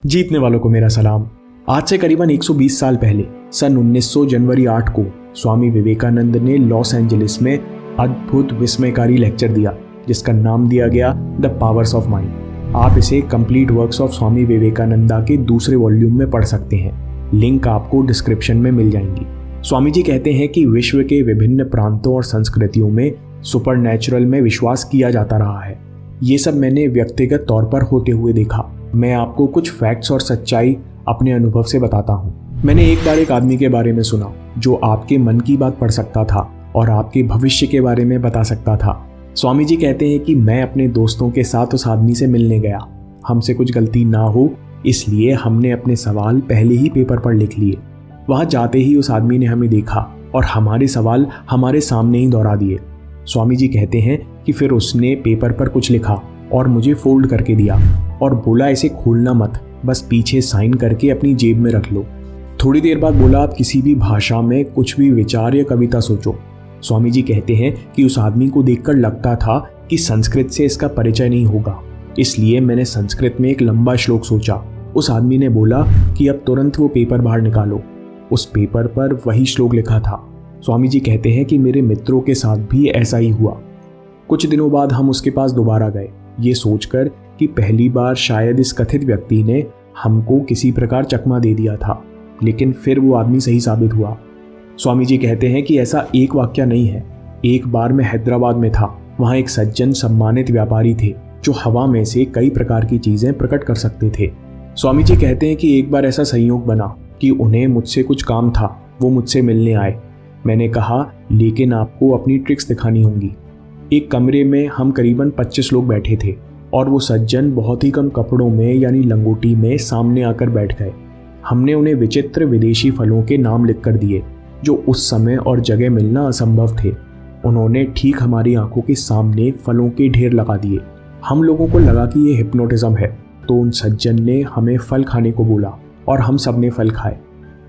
जीतने वालों को मेरा सलाम। आज से करीबन 120 साल पहले सन 1900 जनवरी 8 को स्वामी विवेकानंद ने लॉस एंजलिस में अद्भुत विस्मयकारी लेक्चर दिया, जिसका नाम दिया गया द पावर्स ऑफ माइंड। आप इसे कंप्लीट वर्क्स ऑफ स्वामी विवेकानंदा के दूसरे वॉल्यूम में पढ़ सकते हैं। लिंक आपको डिस्क्रिप्शन में मिल जाएंगी। स्वामी जी कहते हैं कि विश्व के विभिन्न प्रांतों और संस्कृतियों में सुपरनैचुरल में विश्वास किया जाता रहा है। ये सब मैंने व्यक्तिगत तौर पर होते हुए देखा। मैं आपको कुछ फैक्ट्स और सच्चाई अपने अनुभव से बताता हूँ। मैंने एक बार एक आदमी के बारे में सुना जो आपके मन की बात पढ़ सकता था और आपके भविष्य के बारे में बता सकता था। स्वामी जी कहते हैं कि मैं अपने दोस्तों के साथ उस आदमी से मिलने गया। हमसे कुछ गलती ना हो इसलिए हमने अपने सवाल पहले ही पेपर पर लिख लिए। वहाँ जाते ही उस आदमी ने हमें देखा और हमारे सवाल हमारे सामने ही दोहरा दिए। स्वामी जी कहते हैं कि फिर उसने पेपर पर कुछ लिखा और मुझे फोल्ड करके दिया और बोला, इसे खोलना मत, बस पीछे साइन करके अपनी जेब में रख लो। थोड़ी देर बाद बोला, आप किसी भी भाषा में कुछ भी विचार या कविता सोचो। स्वामी जी कहते हैं कि उस आदमी को देखकर लगता था कि संस्कृत से इसका परिचय नहीं होगा, इसलिए मैंने संस्कृत में एक लंबा श्लोक सोचा। उस आदमी ने बोला कि अब तुरंत वो पेपर बाहर निकालो। उस पेपर पर वही श्लोक लिखा था। स्वामी जी कहते हैं कि मेरे मित्रों के साथ भी ऐसा ही हुआ। कुछ दिनों बाद हम उसके पास दोबारा गए, ये सोचकर कि पहली बार शायद इस कथित व्यक्ति ने हमको किसी प्रकार चकमा दे दिया था, लेकिन फिर वो आदमी सही साबित हुआ। स्वामी जी कहते हैं कि ऐसा एक वाक्य नहीं है। एक बार मैं हैदराबाद में था। वहाँ एक सज्जन सम्मानित व्यापारी थे जो हवा में से कई प्रकार की चीजें प्रकट कर सकते थे। स्वामी जी कहते हैं कि एक बार ऐसा संयोग बना कि उन्हें मुझसे कुछ काम था। वो मुझसे मिलने आए। मैंने कहा, लेकिन आपको अपनी ट्रिक्स दिखानी होंगी। एक कमरे में हम करीबन 25 लोग बैठे थे और वो सज्जन बहुत ही कम कपड़ों में यानी लंगोटी में सामने आकर बैठ गए। हमने उन्हें विचित्र विदेशी फलों के नाम लिखकर दिए जो उस समय और जगह मिलना असंभव थे। उन्होंने ठीक हमारी आंखों के सामने फलों के ढेर लगा दिए। हम लोगों को लगा कि ये हिप्नोटिज्म है, तो उन सज्जन ने हमें फल खाने को बोला और हम सब ने फल खाए।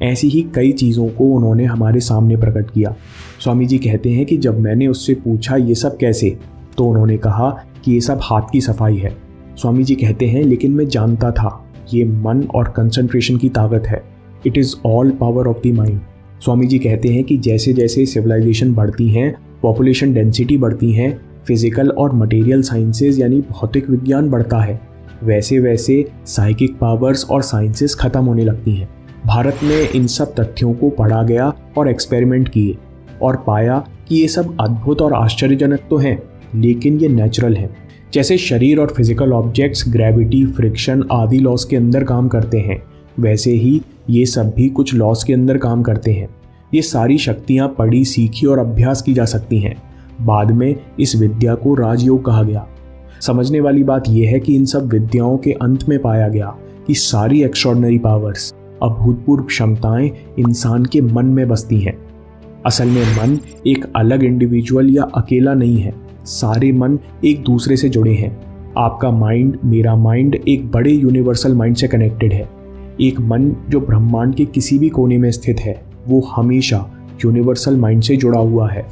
ऐसी ही कई चीज़ों को उन्होंने हमारे सामने प्रकट किया। स्वामी जी कहते हैं कि जब मैंने उससे पूछा ये सब कैसे, तो उन्होंने कहा कि ये सब हाथ की सफाई है। स्वामी जी कहते हैं, लेकिन मैं जानता था ये मन और कंसंट्रेशन की ताकत है। It is all power of the mind. Swami ji कहते हैं कि जैसे जैसे सिविलाइजेशन बढ़ती हैं, पॉपुलेशन डेंसिटी बढ़ती हैं, फिजिकल और मटेरियल साइंसेज यानी भौतिक विज्ञान बढ़ता है, वैसे वैसे साइकिक पावर्स और साइंसेस खत्म होने लगती हैं। भारत में इन सब तथ्यों को पढ़ा गया और एक्सपेरिमेंट किए और पाया कि ये सब अद्भुत और आश्चर्यजनक तो हैं, लेकिन ये नेचुरल हैं। जैसे शरीर और फिजिकल ऑब्जेक्ट्स ग्रेविटी, फ्रिक्शन आदि लॉस के अंदर काम करते हैं, वैसे ही ये सब भी कुछ लॉस के अंदर काम करते हैं। ये सारी शक्तियाँ पढ़ी, सीखी और अभ्यास की जा सकती हैं। बाद में इस विद्या को राजयोग कहा गया। समझने वाली बात यह है कि इन सब विद्याओं के अंत में पाया गया कि सारी एक्स्ट्रॉर्डिनरी पावर्स, अभूतपूर्व क्षमताएं इंसान के मन में बसती हैं। असल में मन एक अलग इंडिविजुअल या अकेला नहीं है। सारे मन एक दूसरे से जुड़े हैं। आपका माइंड, मेरा माइंड एक बड़े यूनिवर्सल माइंड से कनेक्टेड है। एक मन जो ब्रह्मांड के किसी भी कोने में स्थित है, वो हमेशा यूनिवर्सल माइंड से जुड़ा हुआ है।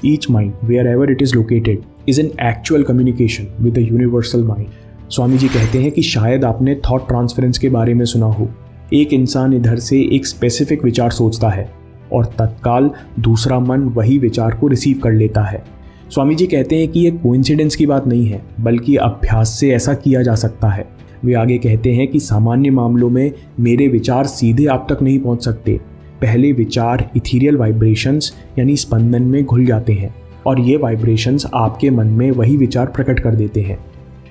Each mind, where it is located, is in actual communication with the universal mind. Swami ji कहते हैं कि शायद आपने थॉट ट्रांसफरेंस के बारे में सुना हो। एक इंसान इधर से एक स्पेसिफिक विचार सोचता है और तत्काल दूसरा मन वही विचार को रिसीव कर लेता है। स्वामी जी कहते हैं कि ये कोइंसिडेंस की बात नहीं है, बल्कि अभ्यास से ऐसा किया जा सकता है। वे आगे कहते हैं कि सामान्य मामलों में मेरे विचार सीधे आप तक नहीं पहुंच सकते। पहले विचार इथीरियल वाइब्रेशंस यानी स्पंदन में घुल जाते हैं और ये वाइब्रेशंस आपके मन में वही विचार प्रकट कर देते हैं।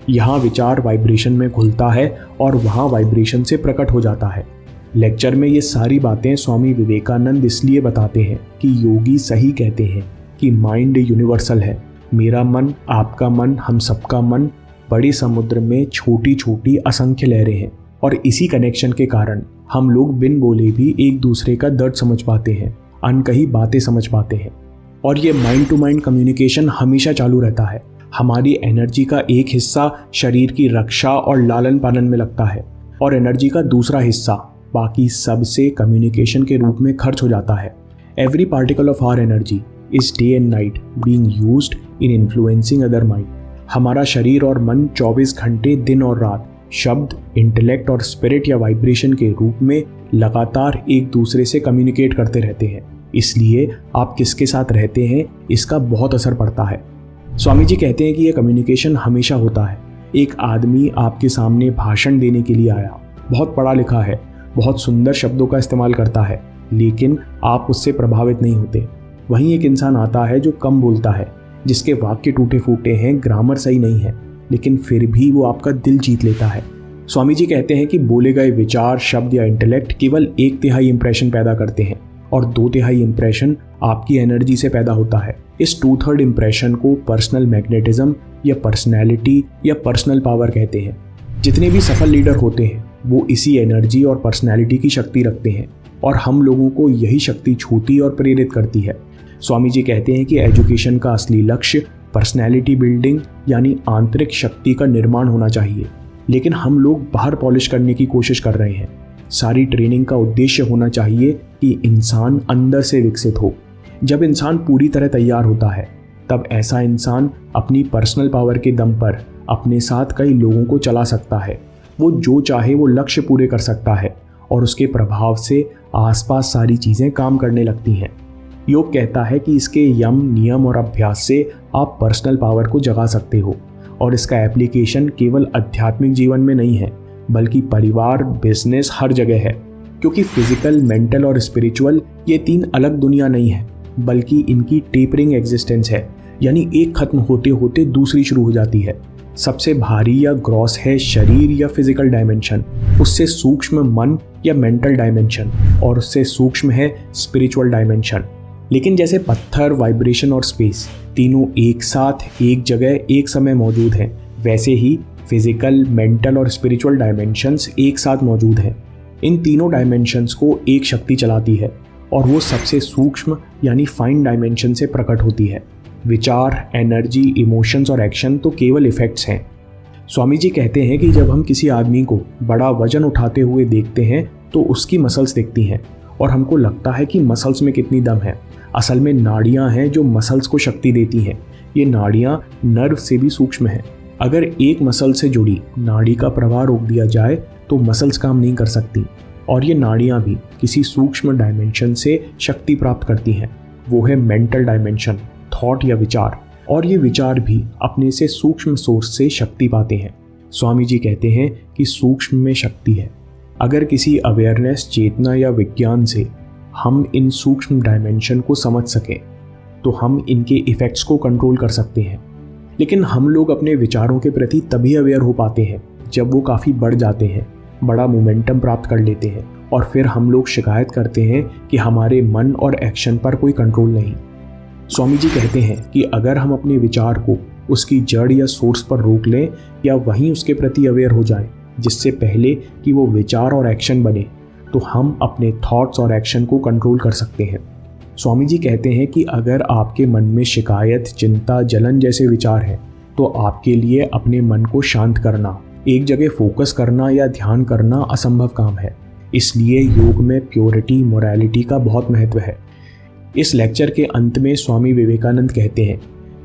यहाँ विचार वाइब्रेशन में घुलता है और वहाँ वाइब्रेशन से प्रकट हो जाता है। लेक्चर में ये सारी बातें स्वामी विवेकानंद इसलिए बताते हैं कि योगी सही कहते हैं कि माइंड यूनिवर्सल है। मेरा मन, आपका मन, हम सबका मन बड़े समुद्र में छोटी छोटी असंख्य लहरें हैं और इसी कनेक्शन के कारण हम लोग बिन बोले भी एक दूसरे का दर्द समझ पाते हैं, अनकही बातें समझ पाते हैं। और ये माइंड टू माइंड कम्युनिकेशन हमेशा चालू रहता है। हमारी एनर्जी का एक हिस्सा शरीर की रक्षा और लालन पालन में लगता है और एनर्जी का दूसरा हिस्सा बाकी सब से कम्युनिकेशन के रूप में खर्च हो जाता है। Every particle of our energy is day and night being used in influencing other mind. हमारा शरीर और मन 24 घंटे दिन और रात शब्द, इंटेलेक्ट और स्पिरिट या वाइब्रेशन के रूप में लगातार एक दूसरे से कम्युनिकेट करते रहते हैं। इसलिए आप किसके साथ रहते हैं इसका बहुत असर पड़ता है। स्वामी जी कहते हैं कि यह कम्युनिकेशन हमेशा होता है। एक आदमी आपके सामने भाषण देने के लिए आया, बहुत पढ़ा लिखा है, बहुत सुंदर शब्दों का इस्तेमाल करता है, लेकिन आप उससे प्रभावित नहीं होते। वहीं एक इंसान आता है जो कम बोलता है, जिसके वाक्य टूटे फूटे हैं, ग्रामर सही नहीं है, लेकिन फिर भी वो आपका दिल जीत लेता है। स्वामी जी कहते हैं कि बोले गए विचार, शब्द या इंटेलेक्ट केवल 1/3 इंप्रेशन पैदा करते हैं और 2/3 इंप्रेशन आपकी एनर्जी से पैदा होता है। इस 2/3 इंप्रेशन को पर्सनल मैग्नेटिज्म या पर्सनैलिटी या पर्सनल पावर कहते हैं। जितने भी सफल लीडर होते हैं वो इसी एनर्जी और पर्सनैलिटी की शक्ति रखते हैं और हम लोगों को यही शक्ति छूती और प्रेरित करती है। स्वामी जी कहते हैं कि एजुकेशन का असली लक्ष्य पर्सनैलिटी बिल्डिंग यानी आंतरिक शक्ति का निर्माण होना चाहिए, लेकिन हम लोग बाहर पॉलिश करने की कोशिश कर रहे हैं। सारी ट्रेनिंग का उद्देश्य होना चाहिए कि इंसान अंदर से विकसित हो। जब इंसान पूरी तरह तैयार होता है तब ऐसा इंसान अपनी पर्सनल पावर के दम पर अपने साथ कई लोगों को चला सकता है। वो जो चाहे वो लक्ष्य पूरे कर सकता है और उसके प्रभाव से आसपास सारी चीज़ें काम करने लगती हैं। योग कहता है कि इसके यम, नियम और अभ्यास से आप पर्सनल पावर को जगा सकते हो और इसका एप्लीकेशन केवल आध्यात्मिक जीवन में नहीं है बल्कि परिवार, बिजनेस, हर जगह है। क्योंकि फिजिकल, मेंटल और स्पिरिचुअल ये 3 अलग दुनिया नहीं है बल्कि इनकी टेपरिंग एग्जिस्टेंस है, यानी एक खत्म होते होते दूसरी शुरू हो जाती है। सबसे भारी या ग्रॉस है शरीर या फिजिकल डायमेंशन, उससे सूक्ष्म मन या मेंटल डायमेंशन और उससे सूक्ष्म है स्पिरिचुअल डायमेंशन। लेकिन जैसे पत्थर, वाइब्रेशन और स्पेस तीनों एक साथ एक जगह एक समय मौजूद हैं, वैसे ही फिजिकल, मेंटल और स्पिरिचुअल डायमेंशंस एक साथ मौजूद हैं। इन तीनों डायमेंशंस को एक शक्ति चलाती है और वो सबसे सूक्ष्म यानी फाइन डायमेंशन से प्रकट होती है। विचार, एनर्जी, इमोशंस और एक्शन तो केवल इफेक्ट्स हैं। स्वामी जी कहते हैं कि जब हम किसी आदमी को बड़ा वजन उठाते हुए देखते हैं तो उसकी मसल्स दिखती हैं और हमको लगता है कि मसल्स में कितनी दम है। असल में नाड़ियाँ हैं जो मसल्स को शक्ति देती हैं। ये नाड़ियाँ नर्व से भी सूक्ष्म हैं। अगर एक मसल से जुड़ी नाड़ी का प्रवाह रोक दिया जाए तो मसल्स काम नहीं कर सकती और ये नाड़ियाँ भी किसी सूक्ष्म डायमेंशन से शक्ति प्राप्त करती हैं। वो है मेंटल डायमेंशन, थॉट या विचार, और ये विचार भी अपने से सूक्ष्म सोर्स से शक्ति पाते हैं। स्वामी जी कहते हैं कि सूक्ष्म में शक्ति है। अगर किसी अवेयरनेस, चेतना या विज्ञान से हम इन सूक्ष्म डायमेंशन को समझ सकें तो हम इनके इफ़ेक्ट्स को कंट्रोल कर सकते हैं। लेकिन हम लोग अपने विचारों के प्रति तभी अवेयर हो पाते हैं जब वो काफ़ी बढ़ जाते हैं, बड़ा मोमेंटम प्राप्त कर लेते हैं और फिर हम लोग शिकायत करते हैं कि हमारे मन और एक्शन पर कोई कंट्रोल नहीं। स्वामी जी कहते हैं कि अगर हम अपने विचार को उसकी जड़ या सोर्स पर रोक लें या वहीं उसके प्रति अवेयर हो जाएं, जिससे पहले कि वो विचार और एक्शन बने, तो हम अपने थॉट्स और एक्शन को कंट्रोल कर सकते हैं। स्वामी जी कहते हैं कि अगर आपके मन में शिकायत, चिंता, जलन जैसे विचार हैं तो आपके लिए अपने मन को शांत करना, एक जगह फोकस करना या ध्यान करना असंभव काम है। इसलिए योग में प्योरिटी, मोरालिटी का बहुत महत्व है। इस लेक्चर के अंत में स्वामी विवेकानंद कहते हैं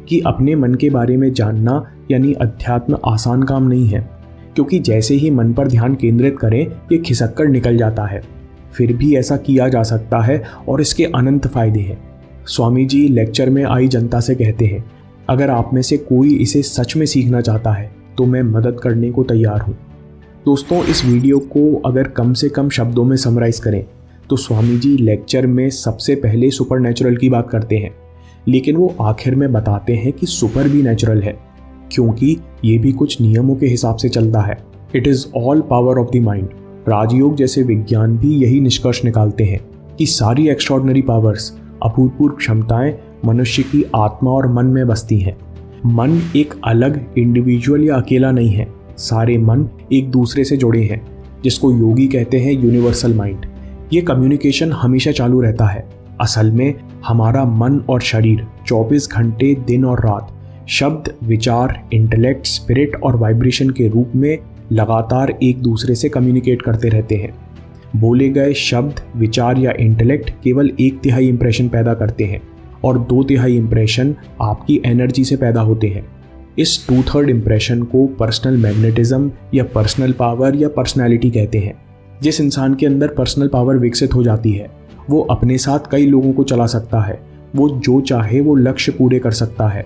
कि अपने मन के बारे में जानना यानी अध्यात्म आसान काम नहीं है, क्योंकि जैसे ही मन पर ध्यान केंद्रित करें ये खिसक कर निकल जाता है। फिर भी ऐसा किया जा सकता है और इसके अनंत फायदे हैं। स्वामी जी लेक्चर में आई जनता से कहते हैं, अगर आप में से कोई इसे सच में सीखना चाहता है तो मैं मदद करने को तैयार हूँ। दोस्तों, इस वीडियो को अगर कम से कम शब्दों में समराइज करें तो स्वामी जी लेक्चर में सबसे पहले सुपरनैचुरल की बात करते हैं, लेकिन वो आखिर में बताते हैं कि सुपर भी नेचुरल है, क्योंकि ये भी कुछ नियमों के हिसाब से चलता है। It is all power of the mind. Rajyoga जैसे विज्ञान भी यही निष्कर्ष निकालते हैं कि सारी एक्स्ट्रॉर्डनरी पावर्स, अभूतपूर्व क्षमताएं मनुष्य की आत्मा और मन में बसती हैं। मन एक अलग, इंडिविजुअल या अकेला नहीं है। सारे मन एक दूसरे से जुड़े हैं, जिसको योगी कहते हैं यूनिवर्सल माइंड। ये कम्युनिकेशन हमेशा चालू रहता है। असल में हमारा मन और शरीर 24 घंटे दिन और रात शब्द, विचार, इंटेलेक्ट, स्पिरिट और वाइब्रेशन के रूप में लगातार एक दूसरे से कम्युनिकेट करते रहते हैं। बोले गए शब्द, विचार या इंटेलेक्ट केवल 1/3 इंप्रेशन पैदा करते हैं और 2/3 इंप्रेशन आपकी एनर्जी से पैदा होते हैं। इस 2/3 इंप्रेशन को पर्सनल मैग्नेटिज्म या पर्सनल पावर या पर्सनैलिटी कहते हैं। जिस इंसान के अंदर पर्सनल पावर विकसित हो जाती है वो अपने साथ कई लोगों को चला सकता है, वो जो चाहे वो लक्ष्य पूरे कर सकता है।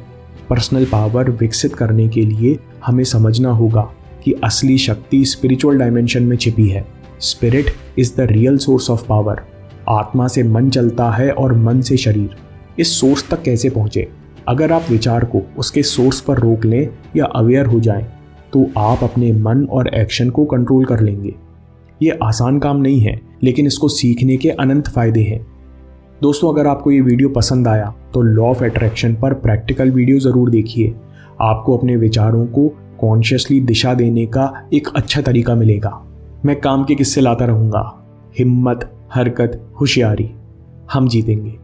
पर्सनल पावर विकसित करने के लिए हमें समझना होगा कि असली शक्ति स्पिरिचुअल डायमेंशन में छिपी है। Spirit is the real source of power. आत्मा से मन चलता है और मन से शरीर। इस सोर्स तक कैसे पहुंचे? अगर आप विचार को उसके सोर्स पर रोक लें या अवेयर हो जाएं, तो आप अपने मन और एक्शन को कंट्रोल कर लेंगे। ये आसान काम नहीं है, लेकिन इसको सीखने के अनंत फायदे हैं। दोस्तों, अगर आपको ये वीडियो पसंद आया तो लॉ ऑफ अट्रैक्शन पर प्रैक्टिकल वीडियो ज़रूर देखिए। आपको अपने विचारों को कॉन्शियसली दिशा देने का एक अच्छा तरीका मिलेगा। मैं काम के किस्से लाता रहूँगा। हिम्मत, हरकत, होशियारी, हम जीतेंगे।